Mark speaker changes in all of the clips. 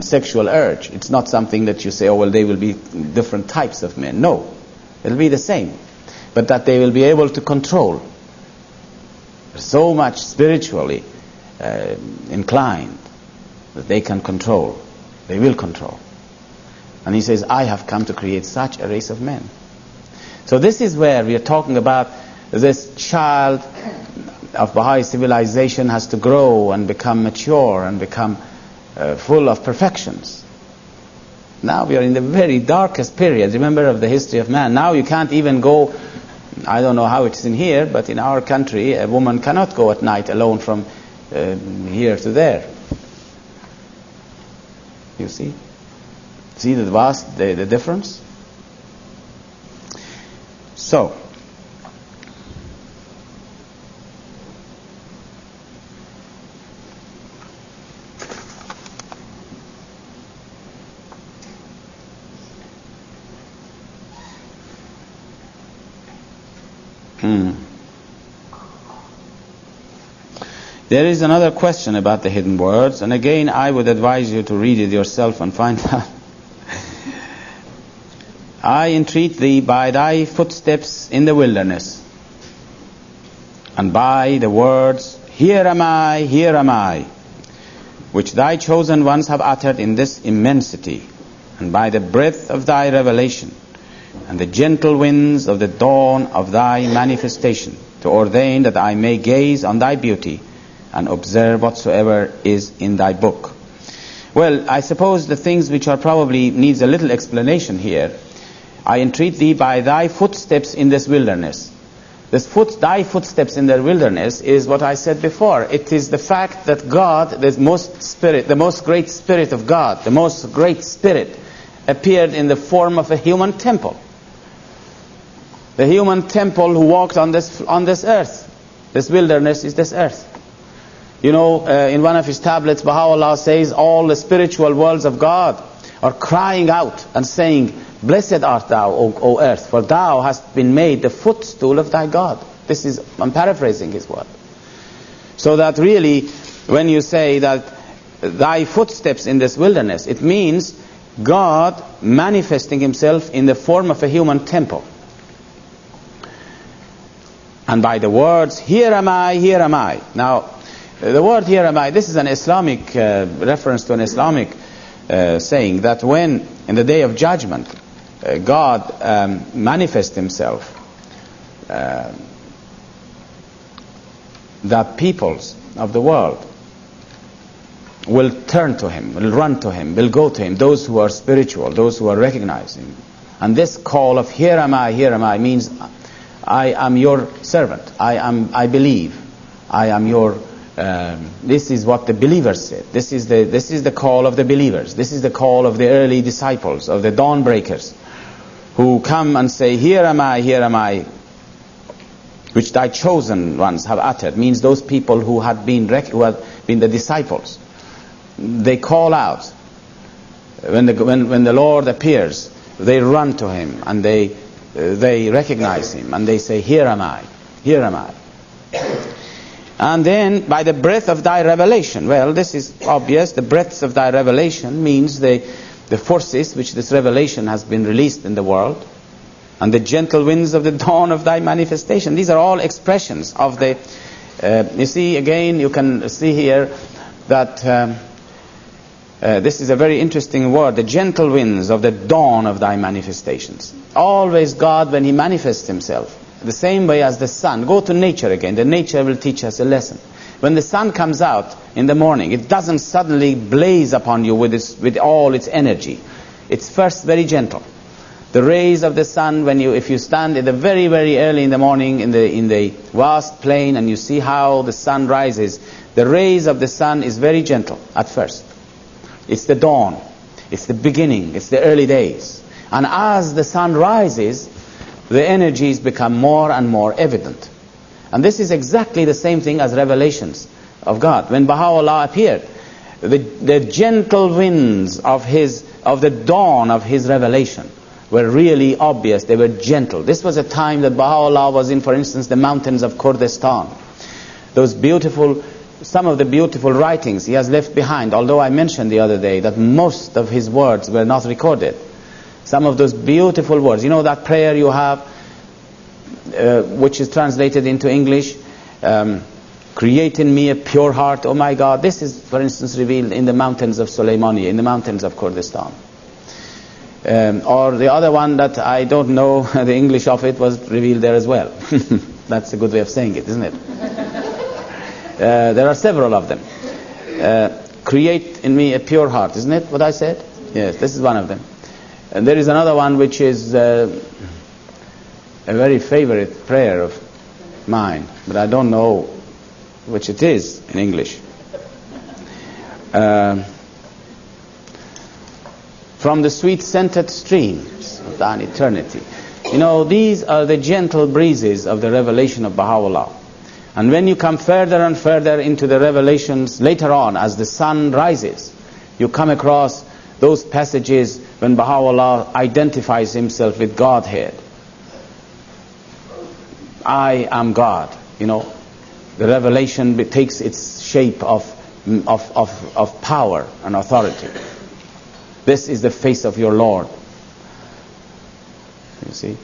Speaker 1: sexual urge. It's not something that you say, oh, well, they will be different types of men. No, it'll be the same. But that they will be able to control. So much spiritually inclined that they can control. They will control. And he says, I have come to create such a race of men. So this is where we are talking about this child of Baha'i civilization has to grow and become mature and become full of perfections. Now we are in the very darkest period, remember, of the history of man. Now you can't even go, I don't know how it's in here, but in our country a woman cannot go at night alone from here to there. You see? See the difference? So, there is another question about the hidden words, and again I would advise you to read it yourself and find out. I entreat thee by thy footsteps in the wilderness, and by the words, here am I, which thy chosen ones have uttered in this immensity, and by the breath of thy revelation, and the gentle winds of the dawn of thy manifestation, to ordain that I may gaze on thy beauty, and observe whatsoever is in thy book. Well, I suppose the things which are probably needs a little explanation here. I entreat thee by thy footsteps in this wilderness. Thy footsteps in the wilderness is what I said before. It is the fact that God, the most great spirit of God, the most great spirit, appeared in the form of a human temple. The human temple who walked on this earth. This wilderness is this earth. You know, in one of his tablets, BAHAULLAH says, all the spiritual worlds of God are crying out and saying, blessed art thou, O earth, for thou hast been made the footstool of thy God. I'm paraphrasing his word. So that really, when you say that thy footsteps in this wilderness, it means God manifesting himself in the form of a human temple. And by the words, here am I, here am I. Now, the word here am I, this is an Islamic reference to an Islamic saying that when, in the day of judgment, God manifests himself, the peoples of the world will turn to him, will run to him, will go to him, those who are spiritual, those who are recognizing. And this call of here am I means I am your servant, I believe, I am your this is what the believers said. This is the call of the believers. This is the call of the early disciples, of the dawn breakers, who come and say, here am I, which thy chosen ones have uttered. Means those people who had been the disciples. They call out when the Lord appears. They run to him and they recognize him and they say, here am I, here am I. And then by the breath of thy revelation. Well, this is obvious. The breaths of thy revelation means the forces which this revelation has been released in the world, and the gentle winds of the dawn of thy manifestation. These are all expressions of the you see, again, you can see here that this is a very interesting word, the gentle winds of the dawn of thy manifestations. Always God, when he manifests himself, the same way as the sun. Go to nature again. The nature will teach us a lesson. When the sun comes out in the morning, it doesn't suddenly blaze upon you with all its energy. It's first very gentle. The rays of the sun, if you stand in the very, very early in the morning in the vast plain and you see how the sun rises, the rays of the sun is very gentle at first. It's the dawn. It's the beginning. It's the early days. And as the sun rises, the energies become more and more evident. And this is exactly the same thing as revelations of God. When Baha'u'llah appeared, the gentle winds of the dawn of his revelation were really obvious. They were gentle. This was a time that Baha'u'llah was in, for instance, the mountains of Kurdistan. Those beautiful some of the beautiful writings he has left behind, although I mentioned the other day that most of his words were not recorded. Some of those beautiful words, you know that prayer you have, which is translated into English, create in me a pure heart, oh my God. This is, for instance, revealed in the mountains of Sulaimania, in the mountains of Kurdistan. Or the other one that I don't know the English of it was revealed there as well. That's a good way of saying it, isn't it? There are several of them. Create in me a pure heart, isn't it what I said? Yes, this is one of them. And there is another one which is a very favorite prayer of mine, but I don't know which it is in English. From the sweet scented streams of thine eternity. You know, these are the gentle breezes of the revelation of Baha'u'llah. And when you come further and further into the revelations later on, as the sun rises, you come across those passages when Baha'u'llah identifies himself with Godhead. I am God, you know. The revelation takes its shape of power and authority. This is the face of your Lord. You see?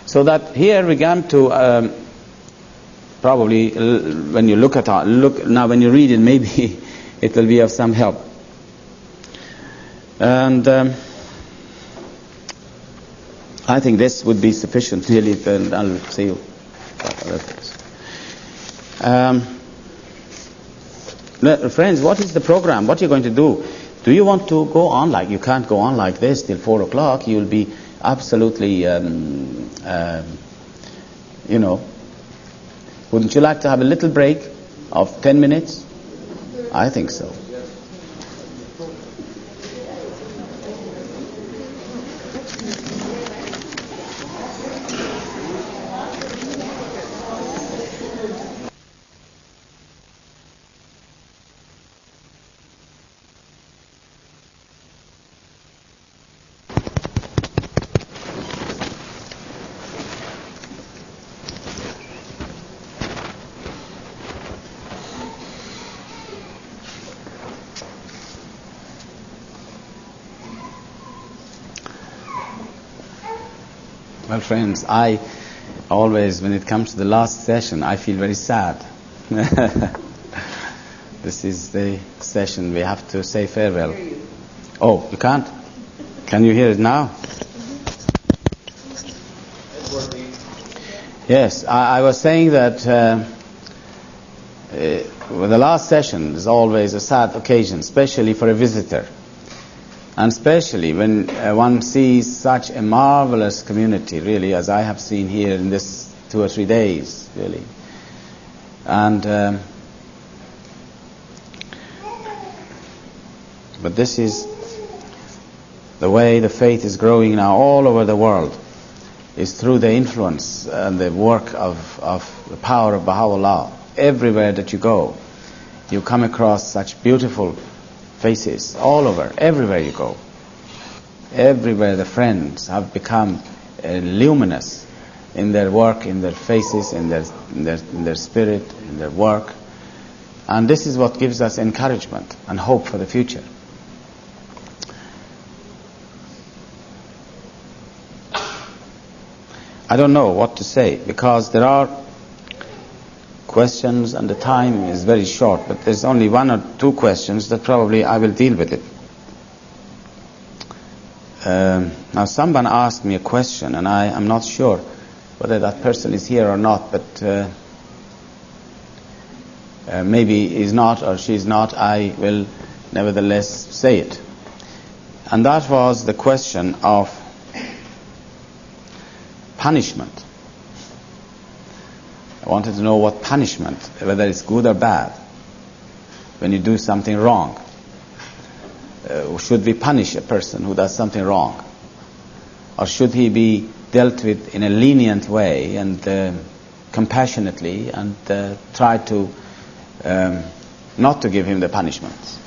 Speaker 1: So that here we come to probably when you look now when you read it, maybe it will be of some help. And I think this would be sufficient really. I'll see you. Friends, what is the program? What are you going to do? Do you want to go on like, you can't go on like this till 4 o'clock. You'll be absolutely, you know. Wouldn't you like to have a little break of 10 minutes? I think so. Well, friends, I always, when it comes to the last session, I feel very sad. This is the session we have to say farewell. Oh, you can't? Can you hear it now? Yes, I was saying that the last session is always a sad occasion, especially for a visitor. And especially when one sees such a marvelous community, really, as I have seen here in this 2 or 3 days, really. And but this is the way the faith is growing now all over the world, is through the influence and the work of the power of Baha'u'llah. Everywhere that you go, you come across such beautiful faces all over, everywhere you go. Everywhere the friends have become luminous in their work, in their faces, in their spirit, in their work. And this is what gives us encouragement and hope for the future. I don't know what to say, because there are questions and the time is very short, but there's only 1 or 2 questions that probably I will deal with it. Now someone asked me a question, and I am not sure whether that person is here or not, but maybe he's not or she's not. I will nevertheless say it. And that was the question of punishment. I wanted to know what punishment, whether it's good or bad, when you do something wrong. Should we punish a person who does something wrong? Or should he be dealt with in a lenient way and compassionately, and try to not to give him the punishments?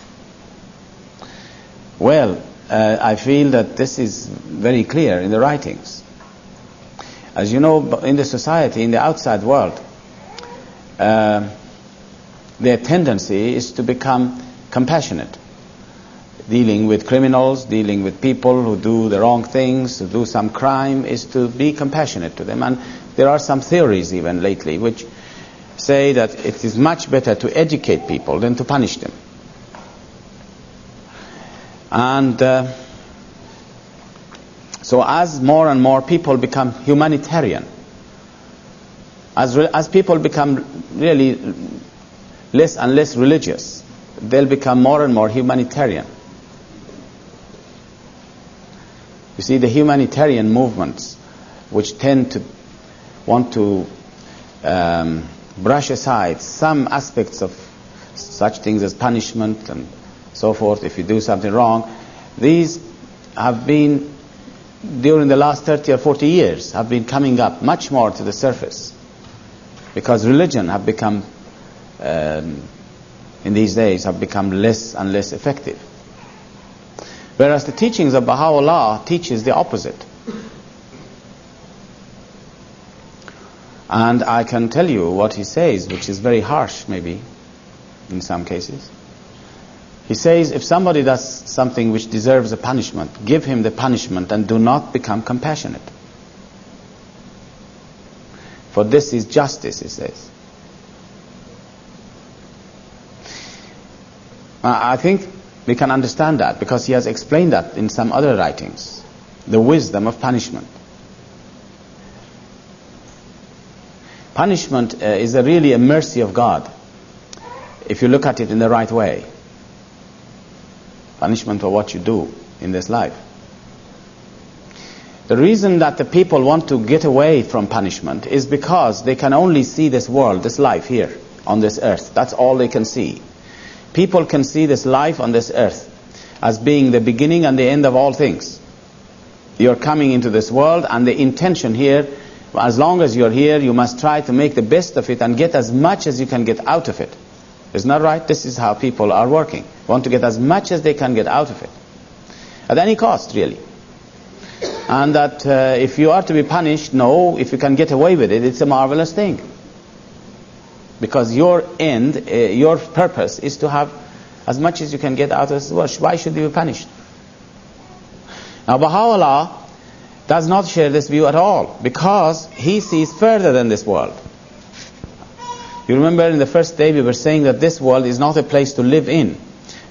Speaker 1: Well, I feel that this is very clear in the writings. As you know, in the society, in the outside world, their tendency is to become compassionate. Dealing with criminals, dealing with people who do the wrong things, who do some crime, is to be compassionate to them. And there are some theories even lately which say that it is much better to educate people than to punish them. And so as more and more people become humanitarian, as people become really less and less religious, they'll become more and more humanitarian. You see, the humanitarian movements, which tend to want to brush aside some aspects of such things as punishment and so forth if you do something wrong, these have been, during the last 30 or 40 years, have been coming up much more to the surface, because religion have become, in these days, have become less and less effective. Whereas the teachings of Baha'u'llah teaches the opposite. And I can tell you what he says, which is very harsh maybe, in some cases. He says, if somebody does something which deserves a punishment, give him the punishment and do not become compassionate. For this is justice, he says. I think we can understand that because he has explained that in some other writings, the wisdom of punishment. Punishment is really a mercy of God, if you look at it in the right way. Punishment for what you do in this life. The reason that the people want to get away from punishment is because they can only see this world, this life here on this earth. That's all they can see. People can see this life on this earth as being the beginning and the end of all things. You're coming into this world, and the intention here, as long as you're here, you must try to make the best of it and get as much as you can get out of it. Isn't that right? This is how people are working. Want to get as much as they can get out of it. At any cost, really. And that if you are to be punished, no, if you can get away with it, it's a marvelous thing. Because your end, your purpose is to have as much as you can get out of this world. Why should you be punished? Now Baha'u'llah does not share this view at all, because he sees further than this world. You remember in the first day we were saying that this world is not a place to live in.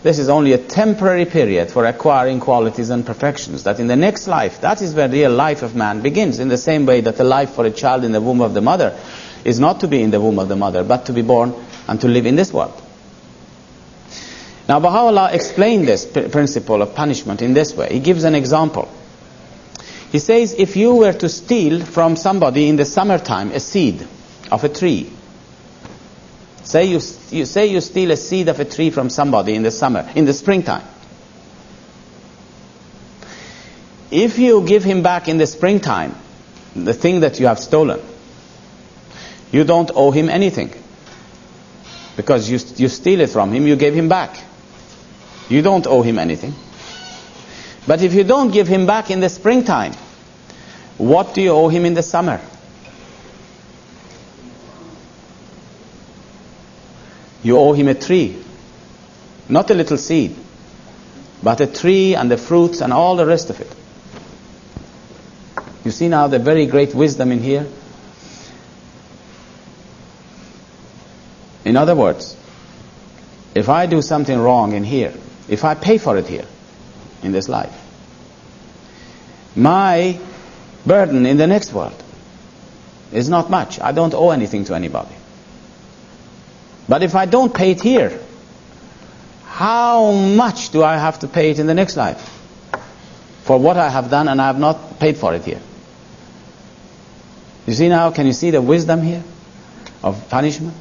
Speaker 1: This is only a temporary period for acquiring qualities and perfections. That in the next life, that is where the real life of man begins. In the same way that the life for a child in the womb of the mother is not to be in the womb of the mother, but to be born and to live in this world. Now Baha'u'llah explained this principle of punishment in this way. He gives an example. He says, if you were to steal from somebody in the summertime a seed of a tree, say you steal a seed of a tree from somebody in the summer, in the springtime. If you give him back in the springtime the thing that you have stolen, you don't owe him anything, because you steal it from him, you gave him back. You don't owe him anything. But if you don't give him back in the springtime, what do you owe him in the summer? You owe him a tree, not a little seed, but a tree and the fruits and all the rest of it. You see now the very great wisdom in here? In other words, if I do something wrong in here, if I pay for it here, in this life, my burden in the next world is not much. I don't owe anything to anybody. But if I don't pay it here, how much do I have to pay it in the next life for what I have done and I have not paid for it here? You see now, can you see the wisdom here of punishment?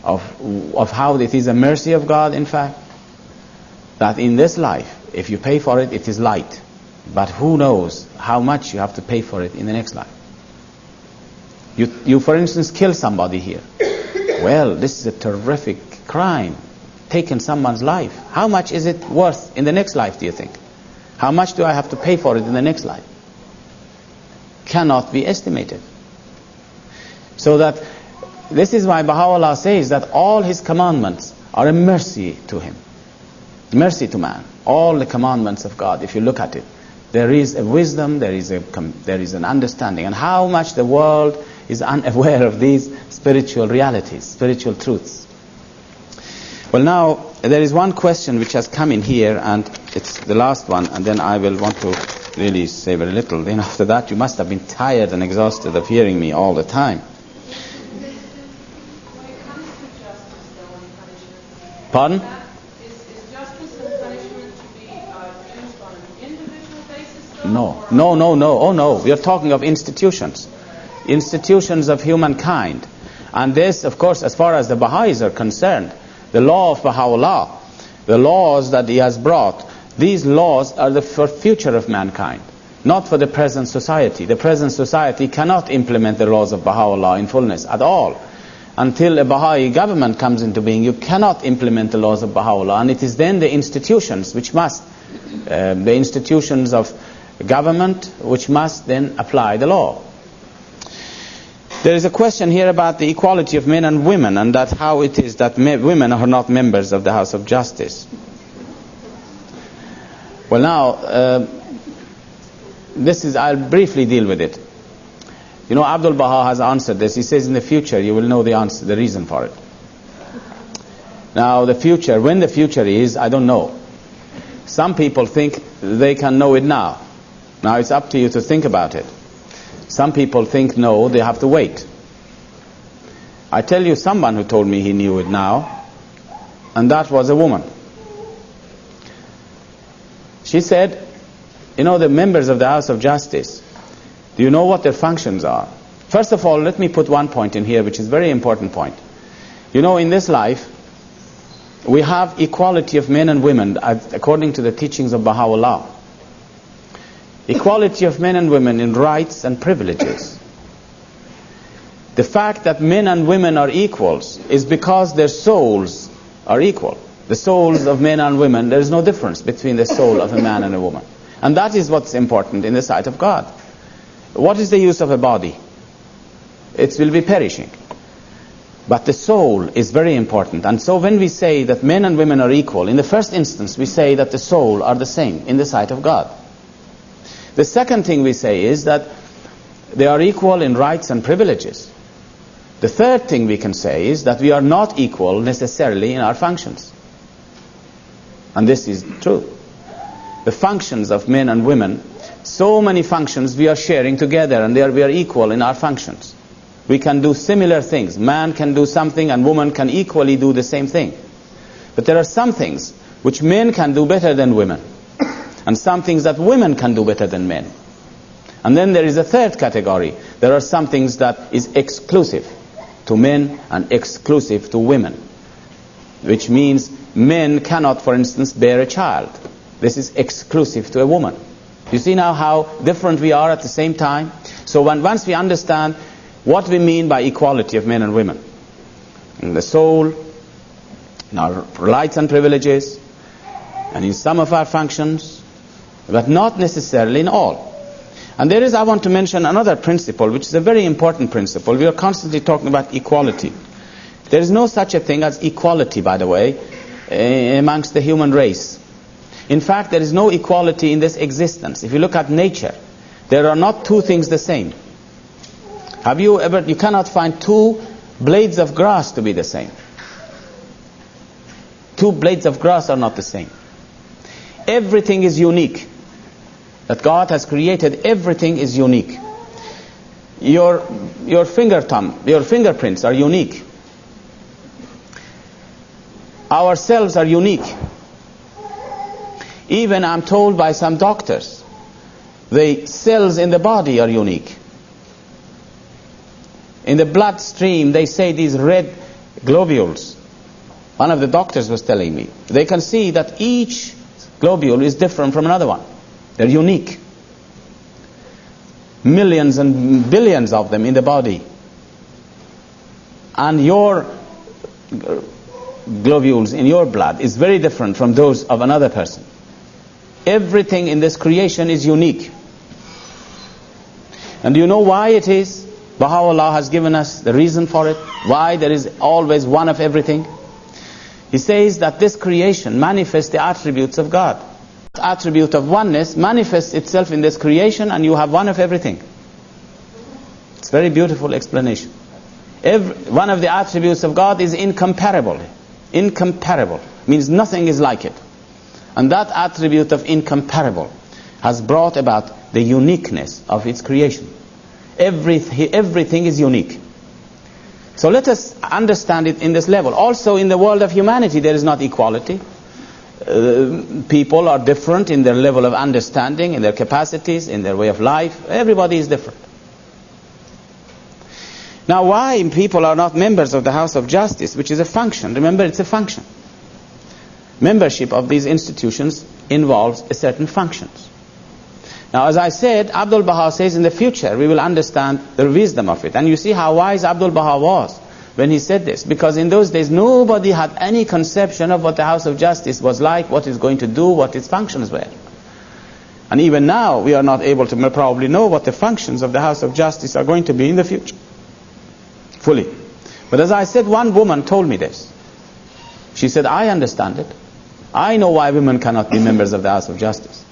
Speaker 1: Of how it is a mercy of God, in fact, that in this life, if you pay for it, it is light. But who knows how much you have to pay for it in the next life. You for instance, kill somebody here. Well, this is a terrific crime, taken someone's life. How much is it worth in the next life, do you think? How much do I have to pay for it in the next life? Cannot be estimated. So that This is why Baha'u'llah says that all his commandments are a mercy to him. Mercy to man. All the commandments of God, if you look at it, there is a wisdom, there is an understanding. And how much the world is unaware of these spiritual realities, spiritual truths. Well, now, there is one question which has come in here, and it's the last one, and then I will want to really say very little. Then after that, you must have been tired and exhausted of hearing me all the time. Pardon?
Speaker 2: Is justice and punishment to be used on an individual basis?
Speaker 1: No. Oh no. We are talking of institutions. Institutions of humankind. And this, of course, as far as the Baha'is are concerned, the law of Baha'u'llah, the laws that he has brought, these laws are for future of mankind, not for the present society. The present society cannot implement the laws of Baha'u'llah in fullness at all. Until a Baha'i government comes into being, you cannot implement the laws of Baha'u'llah. And it is then the institutions which must, the institutions of government which must then apply the law. There is a question here about the equality of men and women, and that how it is that women are not members of the House of Justice. Well, now, I'll briefly deal with it. You know, Abdul Baha has answered this. He says in the future you will know the answer, the reason for it. Now, the future, when the future is, I don't know. Some people think they can know it now. Now, it's up to you to think about it. Some people think, no, they have to wait. I tell you someone who told me he knew it now, and that was a woman. She said, you know, the members of the House of Justice, do you know what their functions are? First of all, let me put one point in here, which is a very important point. You know, in this life, we have equality of men and women according to the teachings of Baha'u'llah. Equality of men and women in rights and privileges. The fact that men and women are equals is because their souls are equal. The souls of men and women, there is no difference between the soul of a man and a woman. And that is what's important in the sight of God. What is the use of a body? It will be perishing. But the soul is very important. And so when we say that men and women are equal, in the first instance we say that the soul are the same in the sight of God. The second thing we say is that they are equal in rights and privileges. The third thing we can say is that we are not equal necessarily in our functions. And this is true. The functions of men and women, so many functions we are sharing together, and we are equal in our functions. We can do similar things. Man can do something and woman can equally do the same thing. But there are some things which men can do better than women, and some things that women can do better than men. And then there is a third category. There are some things that is exclusive to men and exclusive to women, which means men cannot, for instance, bear a child. This is exclusive to a woman. You see now how different we are at the same time? So once we understand what we mean by equality of men and women, in the soul, in our rights and privileges, and in some of our functions, but not necessarily in all. And I want to mention another principle, which is a very important principle. We are constantly talking about equality. There is no such a thing as equality, by the way, amongst the human race. In fact, there is no equality in this existence. If you look at nature, there are not two things the same. You cannot find two blades of grass to be the same. Two blades of grass are not the same. Everything is unique. That God has created, everything is unique. Your fingerprints are unique. Our cells are unique. Even I'm told by some doctors, the cells in the body are unique. In the bloodstream, they say these red globules. One of the doctors was telling me, they can see that each globule is different from another one. They're unique. Millions and billions of them in the body. And your globules in your blood is very different from those of another person. Everything in this creation is unique. And do you know why it is? Baha'u'llah has given us the reason for it, why there is always one of everything. He says that this creation manifests the attributes of God. The attribute of oneness manifests itself in this creation, and you have one of everything. It's a very beautiful explanation. One of the attributes of God is incomparable. Incomparable means nothing is like it. And that attribute of incomparable has brought about the uniqueness of its creation. Everything is unique. So let us understand it in this level. Also in the world of humanity there is not equality. People are different in their level of understanding, in their capacities, in their way of life. Everybody is different. Now why people are not members of the House of Justice, which is a function? Remember, it's a function. Membership of these institutions involves a certain functions. Now as I said, Abdul Baha says in the future we will understand the wisdom of it. And you see how wise Abdul Baha was when he said this. Because in those days nobody had any conception of what the House of Justice was like, what it's going to do, what its functions were. And even now we are not able to probably know what the functions of the House of Justice are going to be in the future fully. But as I said, one woman told me this. She said, I understand it. I know why women cannot be members of the House of Justice.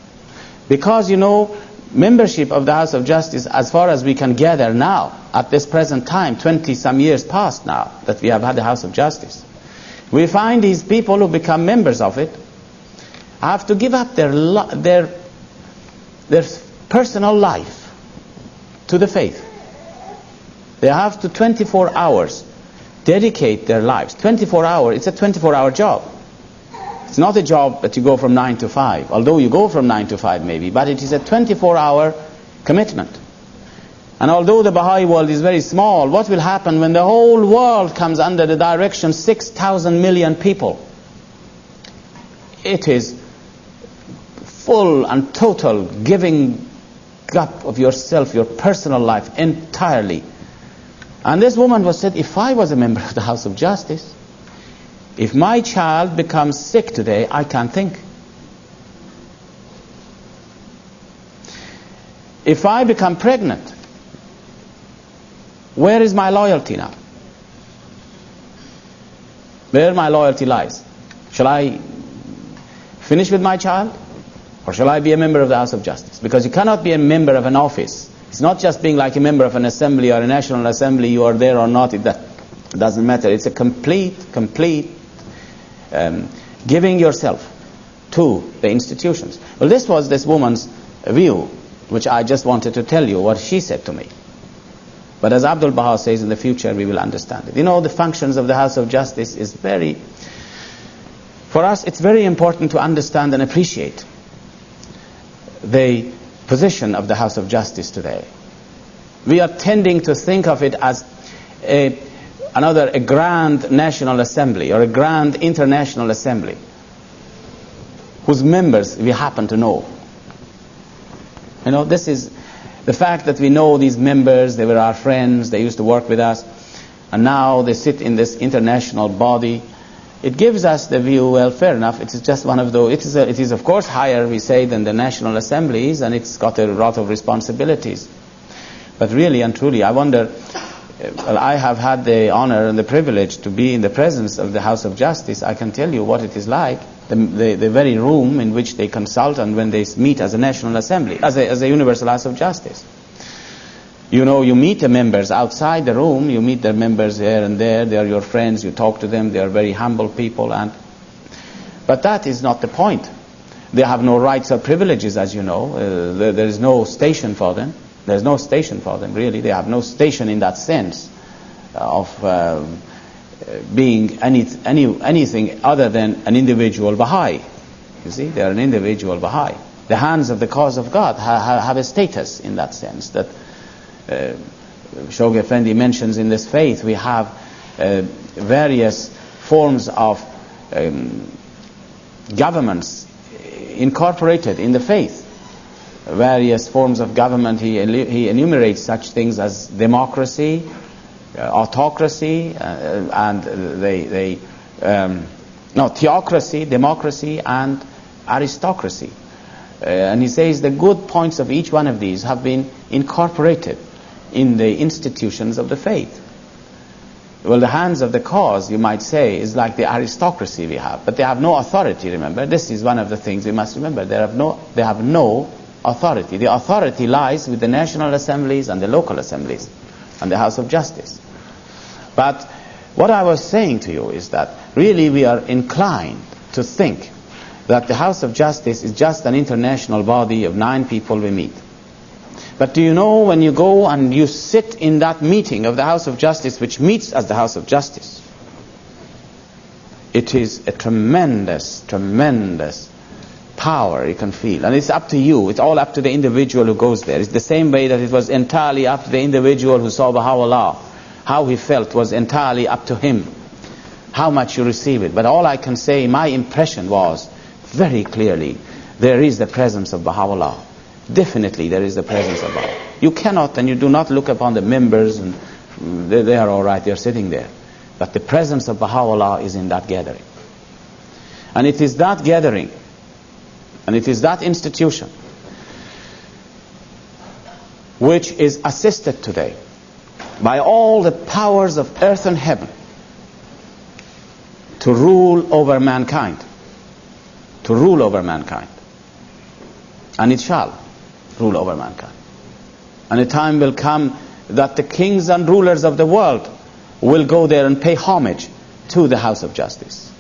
Speaker 1: Because, you know, membership of the House of Justice, as far as we can gather now, at this present time, 20-some years past now, that we have had the House of Justice, we find these people who become members of it have to give up their personal life to the faith. They have to 24 hours dedicate their lives. 24 hours, it's a 24-hour job. It's not a job that you go from 9 to 5, although you go from 9 to 5 maybe, but it is a 24-hour commitment. And although the Baha'i world is very small, what will happen when the whole world comes under the direction 6,000 million people? It is full and total giving up of yourself, your personal life entirely. And this woman was said, if I was a member of the House of Justice, if my child becomes sick today, I can't think. If I become pregnant, where is my loyalty now? Where my loyalty lies? Shall I finish with my child? Or shall I be a member of the House of Justice? Because you cannot be a member of an office. It's not just being like a member of an assembly or a national assembly, you are there or not, it doesn't matter. It's a complete giving yourself to the institutions. Well, this was this woman's view, which I just wanted to tell you what she said to me. But as Abdul Baha says, in the future we will understand it. You know, the functions of the House of Justice is for us it's very important to understand and appreciate the position of the House of Justice today. We are tending to think of it as a grand national assembly or a grand international assembly whose members we happen to know. You know, this is the fact that we know these members, they were our friends, they used to work with us, and now they sit in this international body. It gives us the view, well, fair enough, it is just one of those, it is of course higher, we say, than the national assemblies, and it's got a lot of responsibilities. But really and truly, I wonder, well, I have had the honor and the privilege to be in the presence of the House of Justice. I can tell you what it is like, the very room in which they consult and when they meet as a national assembly, as a universal House of Justice. You know, you meet the members outside the room, you meet the members here and there, they are your friends, you talk to them, they are very humble people, but that is not the point. They have no rights or privileges, as you know. There is no station for them. There is no station for them, really. They have no station in that sense of being anything other than an individual Baha'i. You see, they are an individual Baha'i. The hands of the cause of God have a status in that sense that Shoghi Effendi mentions. In this faith we have various forms of governments incorporated in the faith. Various forms of government, he enumerates such things as democracy, autocracy, and theocracy, democracy, and aristocracy. And he says the good points of each one of these have been incorporated in the institutions of the faith. Well, the hands of the cause, you might say, is like the aristocracy we have, but they have no authority, remember. This is one of the things we must remember. They have no authority. The authority lies with the national assemblies and the local assemblies and the House of Justice. But what I was saying to you is that really we are inclined to think that the House of Justice is just an international body of 9 people we meet. But do you know, when you go and you sit in that meeting of the House of Justice, which meets as the House of Justice, it is a tremendous, tremendous power you can feel. And it's up to you. It's all up to the individual who goes there. It's the same way that it was entirely up to the individual who saw Baha'u'llah. How he felt was entirely up to him. How much you receive it. But all I can say, my impression was very clearly, there is the presence of Baha'u'llah. Definitely there is the presence of Baha'u'llah. You cannot and you do not look upon the members and they are all right, they are sitting there. But the presence of Baha'u'llah is in that gathering. And it is that gathering, and it is that institution which is assisted today by all the powers of earth and heaven to rule over mankind. To rule over mankind. And it shall rule over mankind. And a time will come that the kings and rulers of the world will go there and pay homage to the House of Justice.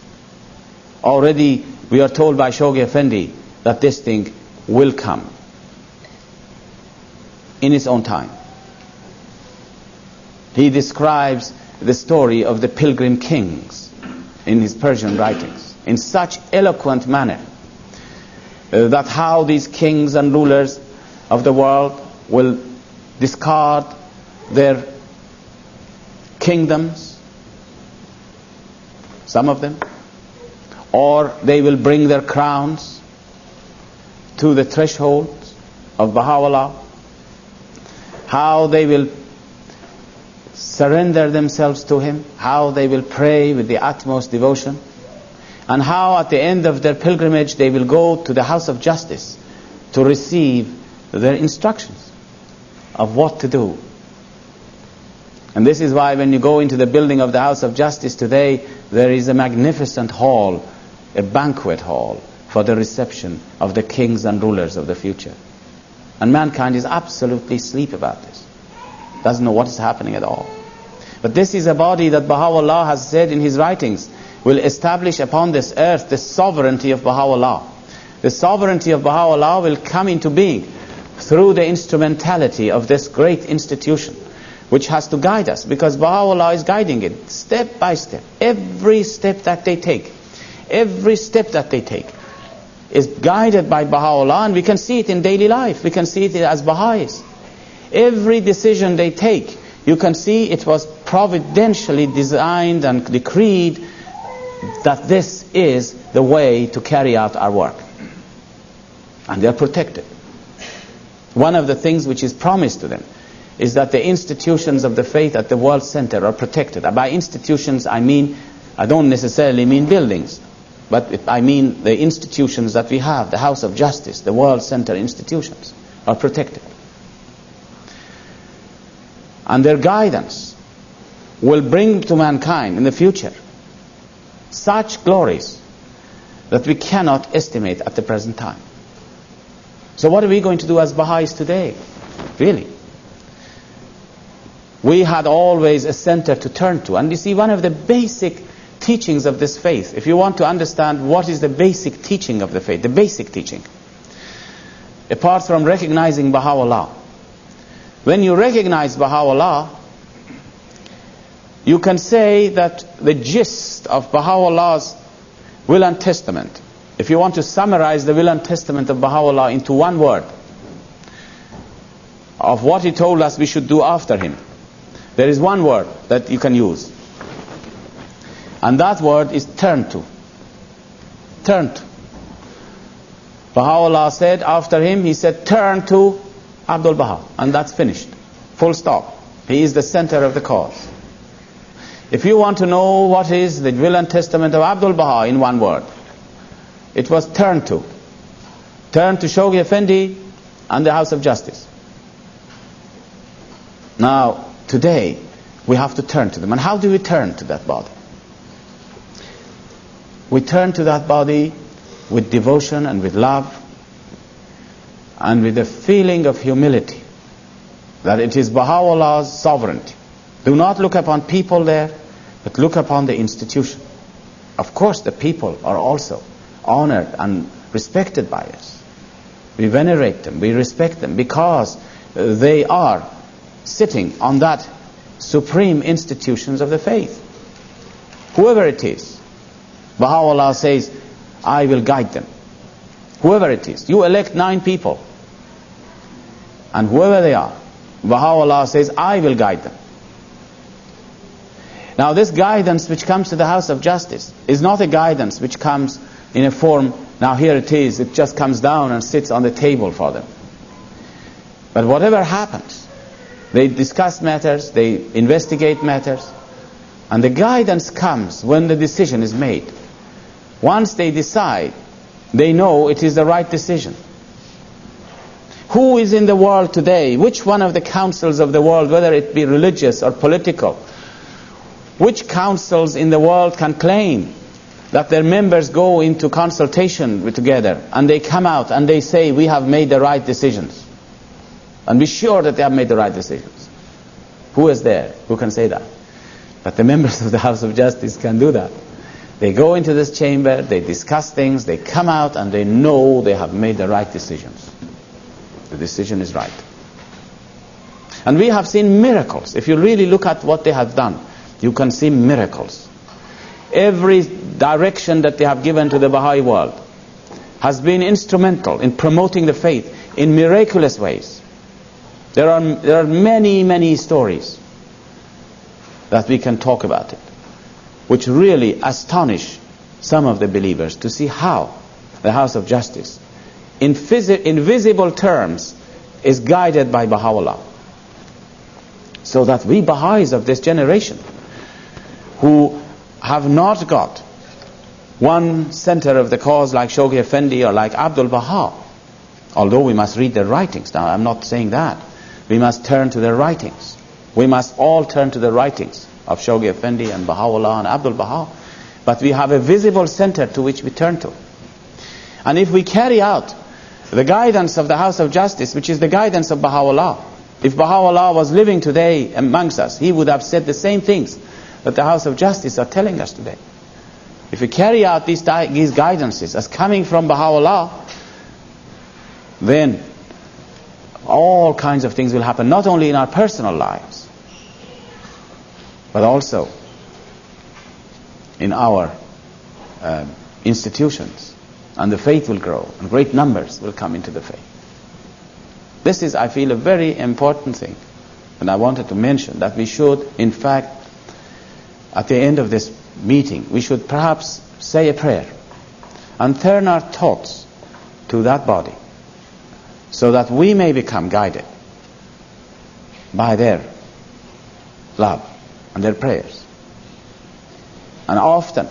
Speaker 1: Already we are told by Shoghi Effendi that this thing will come in its own time. He describes the story of the pilgrim kings in his Persian writings in such eloquent manner that how these kings and rulers of the world will discard their kingdoms, some of them, or they will bring their crowns to the threshold of Baha'u'llah, how they will surrender themselves to him, how they will pray with the utmost devotion, and how at the end of their pilgrimage they will go to the House of Justice to receive their instructions of what to do. And this is why when you go into the building of the House of Justice today, there is a magnificent hall, a banquet hall for the reception of the kings and rulers of the future. And mankind is absolutely asleep about this. Doesn't know what is happening at all. But this is a body that Baha'u'llah has said in his writings will establish upon this earth the sovereignty of Baha'u'llah. The sovereignty of Baha'u'llah will come into being through the instrumentality of this great institution, which has to guide us, because Baha'u'llah is guiding it step by step. Every step that they take is guided by Baha'u'llah, and we can see it in daily life. We can see it as Baha'is. Every decision they take, you can see it was providentially designed and decreed that this is the way to carry out our work. And they are protected. One of the things which is promised to them is that the institutions of the faith at the World Center are protected. By institutions I don't necessarily mean buildings, but I mean the institutions that we have, the House of Justice, the World Center institutions are protected. And their guidance will bring to mankind in the future such glories that we cannot estimate at the present time. So what are we going to do as Baha'is today? Really? We had always a center to turn to. And you see, one of the basic teachings of this faith, if you want to understand what is the basic teaching of the faith, the basic teaching, apart from recognizing Baha'u'llah, when you recognize Baha'u'llah, you can say that the gist of Baha'u'llah's will and testament, if you want to summarize the will and testament of Baha'u'llah into one word, of what he told us we should do after him, there is one word that you can use. And that word is turn to. Turn to. Baha'u'llah said after him, he said, turn to Abdul Baha. And that's finished. Full stop. He is the center of the cause. If you want to know what is the will and testament of Abdul Baha in one word, it was turn to. Turn to Shoghi Effendi and the House of Justice. Now, today, we have to turn to them. And how do we turn to that body? We turn to that body with devotion and with love and with a feeling of humility that it is Baha'u'llah's sovereignty. Do not look upon people there, but look upon the institution. Of course, the people are also honored and respected by us. We venerate them, we respect them, because they are sitting on that supreme institutions of the faith. Whoever it is, Baha'u'llah says, I will guide them. Whoever it is. You elect 9 people. And whoever they are, Baha'u'llah says, I will guide them. Now this guidance which comes to the House of Justice is not a guidance which comes in a form, now here it is, it just comes down and sits on the table for them. But whatever happens, they discuss matters, they investigate matters, and the guidance comes when the decision is made. Once they decide, they know it is the right decision. Who is in the world today? Which one of the councils of the world, whether it be religious or political, which councils in the world can claim that their members go into consultation together and they come out and they say, we have made the right decisions, and be sure that they have made the right decisions? Who is there who can say that? But the members of the House of Justice can do that. They go into this chamber, they discuss things, they come out and they know they have made the right decisions. The decision is right. And we have seen miracles. If you really look at what they have done, you can see miracles. Every direction that they have given to the Baha'i world has been instrumental in promoting the faith in miraculous ways. There are many, many stories that we can talk about it, which really astonish some of the believers to see how the House of Justice, in visible terms, is guided by Baha'u'llah. So that we Baha'is of this generation, who have not got one center of the cause like Shoghi Effendi or like Abdul Baha, although we must read their writings. Now, I'm not saying that. We must turn to their writings. We must all turn to the writings of Shoghi Effendi and Baha'u'llah and Abdul Baha. But we have a visible center to which we turn to. And if we carry out the guidance of the House of Justice, which is the guidance of Baha'u'llah, if Baha'u'llah was living today amongst us, he would have said the same things that the House of Justice are telling us today. If we carry out these guidances as coming from Baha'u'llah, then all kinds of things will happen, not only in our personal lives, but also in our institutions. And the faith will grow, and great numbers will come into the faith. This is, I feel, a very important thing. And I wanted to mention that we should, in fact, at the end of this meeting, we should perhaps say a prayer and turn our thoughts to that body, so that we may become guided by their love and their prayers. And often,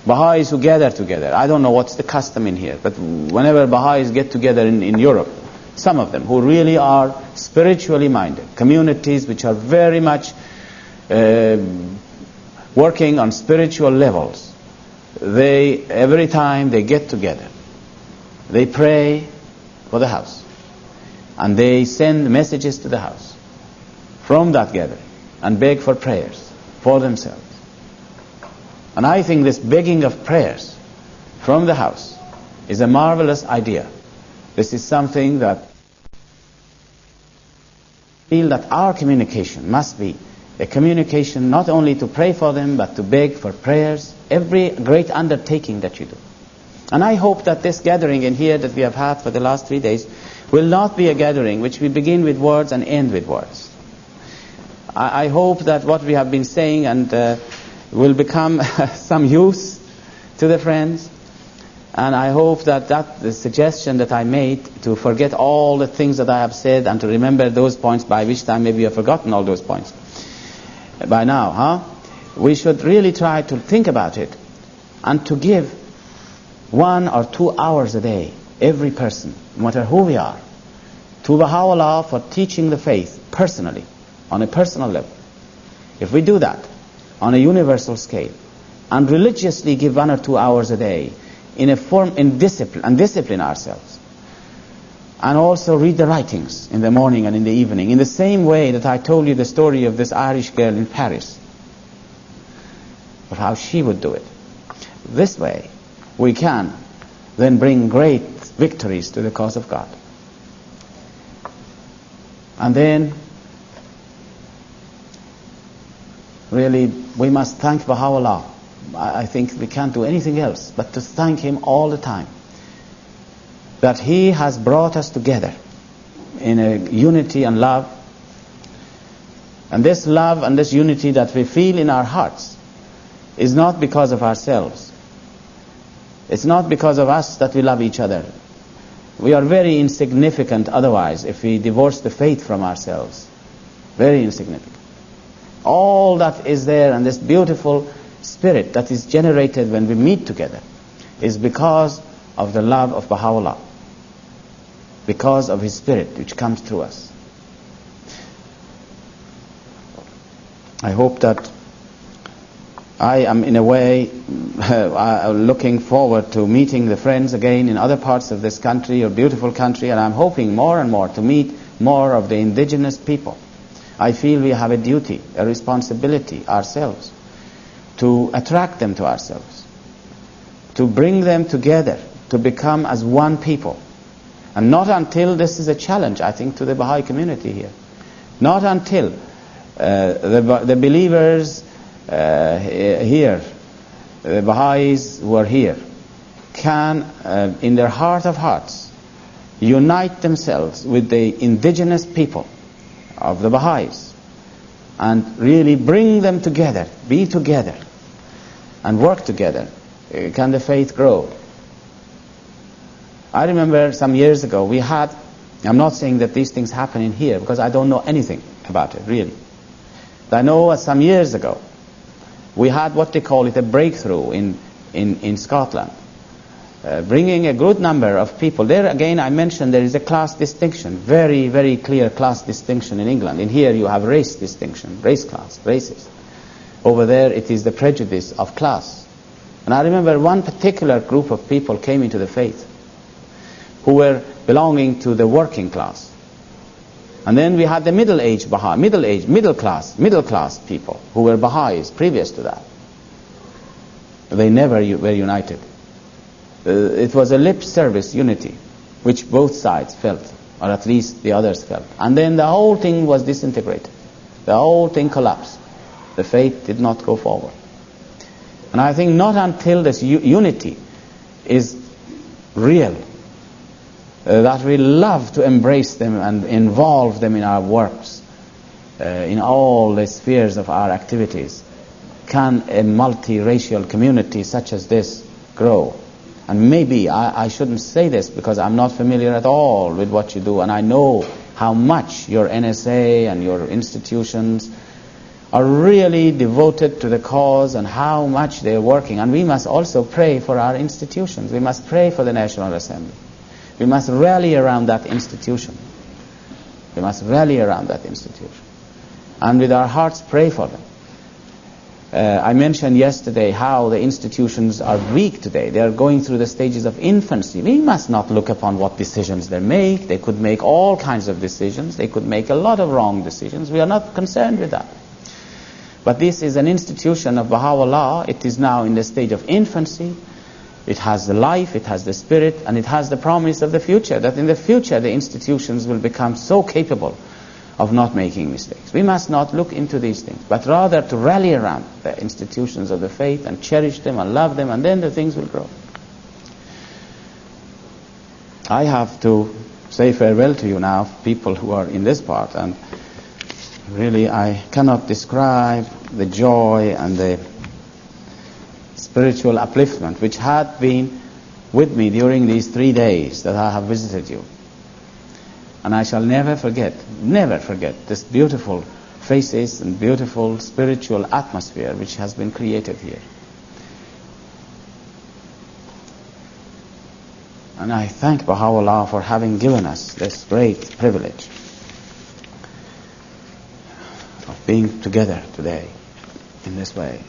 Speaker 1: Baha'is who gather together, I don't know what's the custom in here, but whenever Baha'is get together in Europe, some of them who really are spiritually minded, communities which are very much working on spiritual levels, every time they get together, they pray for the house, and they send messages to the house from that gathering and beg for prayers for themselves. And I think this begging of prayers from the house is a marvelous idea. This is something that I feel that our communication must be a communication not only to pray for them, but to beg for prayers, every great undertaking that you do. And I hope that this gathering in here that we have had for the last 3 days will not be a gathering which we begin with words and end with words. I hope that what we have been saying and will become some use to the friends. And I hope that the suggestion that I made to forget all the things that I have said and to remember those points, by which time maybe you have forgotten all those points by now, we should really try to think about it and to give 1 or 2 hours a day, every person, no matter who we are, to Baha'u'llah for teaching the faith personally, on a personal level. If we do that on a universal scale and religiously give 1 or 2 hours a day in discipline ourselves, and also read the writings in the morning and in the evening, in the same way that I told you the story of this Irish girl in Paris, of how she would do it. This way we can then bring great victories to the cause of God. And then really we must thank Baha'u'llah. I think we can't do anything else but to thank him all the time, that he has brought us together in a unity and love. And this love and this unity that we feel in our hearts is not because of ourselves. It's not because of us that we love each other. We are very insignificant otherwise if we divorce the faith from ourselves. Very insignificant. All that is there, and this beautiful spirit that is generated when we meet together, is because of the love of Baha'u'llah, because of his spirit which comes through us. I hope that I am in a way looking forward to meeting the friends again in other parts of this country, your beautiful country, and I'm hoping more and more to meet more of the indigenous people. I feel we have a duty, a responsibility ourselves to attract them to ourselves, to bring them together, to become as one people. And not until, this is a challenge I think to the Baha'i community here, not until the believers here, the Baha'is who are here, can in their heart of hearts unite themselves with the indigenous people of the Baha'is and really bring them together, be together and work together, can the faith grow. I remember some years ago we had, I'm not saying that these things happen in here because I don't know anything about it really, but I know some years ago we had what they call it a breakthrough in Scotland, bringing a good number of people. There again I mentioned there is a class distinction, very, very clear class distinction in England. In here you have race distinction, race class, races. Over there it is the prejudice of class. And I remember one particular group of people came into the faith who were belonging to the working class. And then we had the middle-aged Baha'i, middle class people who were Baha'is previous to that. They never were united. It was a lip service unity, which both sides felt, or at least the others felt. And then the whole thing was disintegrated. The whole thing collapsed. The faith did not go forward. And I think not until this unity is real, that we love to embrace them and involve them in our works, in all the spheres of our activities, can a multiracial community such as this grow. And maybe, I shouldn't say this because I'm not familiar at all with what you do, and I know how much your NSA and your institutions are really devoted to the cause and how much they're working. And we must also pray for our institutions. We must pray for the National Assembly. We must rally around that institution. We must rally around that institution. And with our hearts pray for them. I mentioned yesterday how the institutions are weak today. They are going through the stages of infancy. We must not look upon what decisions they make. They could make all kinds of decisions. They could make a lot of wrong decisions. We are not concerned with that. But this is an institution of Baha'u'llah. It is now in the stage of infancy. It has the life, it has the spirit, and it has the promise of the future, that in the future the institutions will become so capable of not making mistakes. We must not look into these things, but rather to rally around the institutions of the faith and cherish them and love them, and then the things will grow. I have to say farewell to you now, people who are in this part, and really I cannot describe the joy and the spiritual upliftment which had been with me during these 3 days that I have visited you. And I shall never forget this beautiful faces and beautiful spiritual atmosphere which has been created here. And I thank Baha'u'llah for having given us this great privilege of being together today in this way.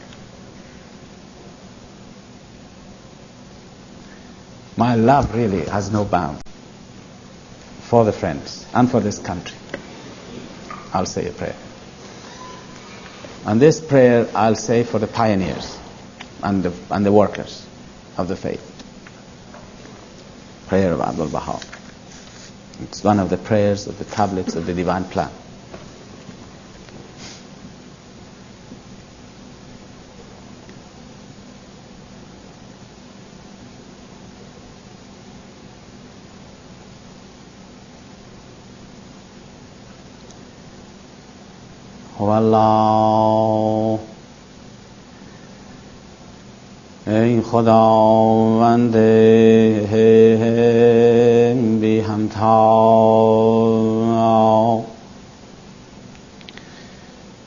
Speaker 1: My love really has no bound for the friends and for this country. I'll say a prayer. And this prayer I'll say for the pioneers and the workers of the faith. Prayer of Abdul Baha. It's one of the prayers of the tablets of the divine plan. والله ای خداوند بی همتا،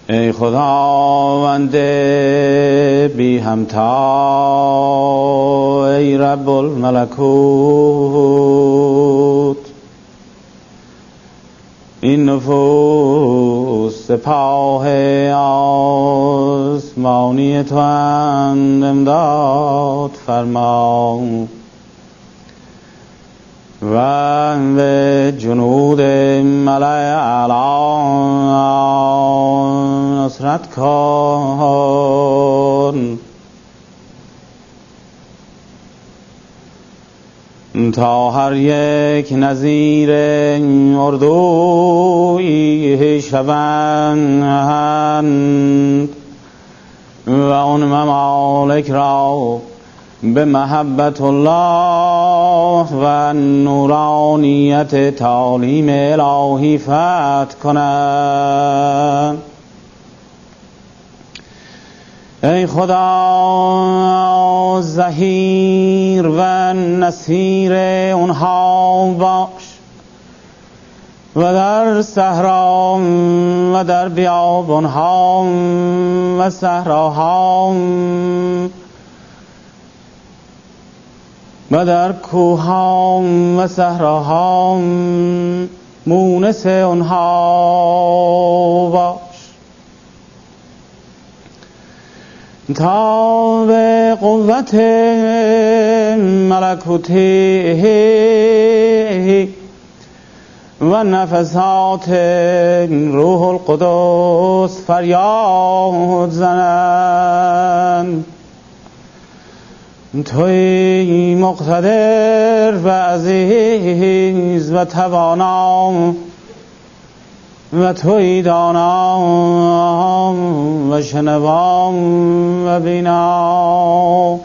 Speaker 1: ای خداوند بی همتا، ای رب الملکوت، این نفوس سپاه آسمانی تو اند، امداد فرما و به جنود ملأ اعلی نصرت کن تا هر یک نظیر اردوی شوند و آن ممالک را به محبت الله و نورانیت تعلیم الهی فتح کنند. ای خدا ظهیر و نصیر اونها باش و در صحرا و در بیابانها و صحراها و در کوهها و صحراها مونس اونها باش تا به قوت ملکوتی و نفسات روح القدس فریاد زنند. توی مقتدر و عزیز و توانا و توی دانا و شنوا و بینا.